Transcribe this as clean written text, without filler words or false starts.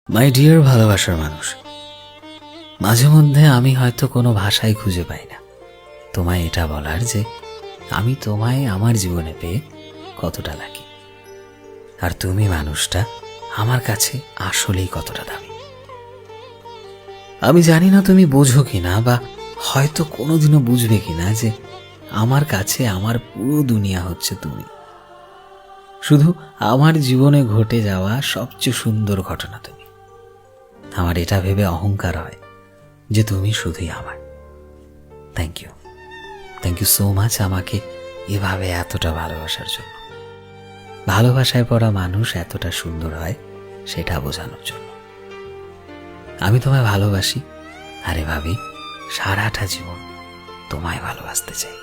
My dear ভালোবাসার মানুষ, মাঝে মধ্যে আমি হয়তো কোনো ভাষাই খুঁজে পাই না তোমায় এটা বলার যে আমি তোমায় আমার জীবনে পেয়ে কতটা লাকি, আর তুমি মানুষটা আমার কাছে আসলেই কতটা দামি। আমি জানি না তুমি বোঝো কিনা বা হয়তো কোনোদিনও বুঝবে কিনা যে আমার কাছে আমার পুরো দুনিয়া হচ্ছে তুমি। শুধু আমার জীবনে ঘটে যাওয়া সবচেয়ে সুন্দর ঘটনা তুমি। আমার এটা ভেবে অহংকার হয় যে তুমি শুধুই আমার। থ্যাংক ইউ সো মাচ আমাকে এভাবে এতটা ভালোবাসার জন্য। ভালোবাসায় পড়া মানুষ এতটা সুন্দর হয় সেটা বোঝানোর জন্য। আমি তোমায় ভালোবাসি আর এভাবেই সারাটা জীবন তোমায় ভালোবাসতে চাই।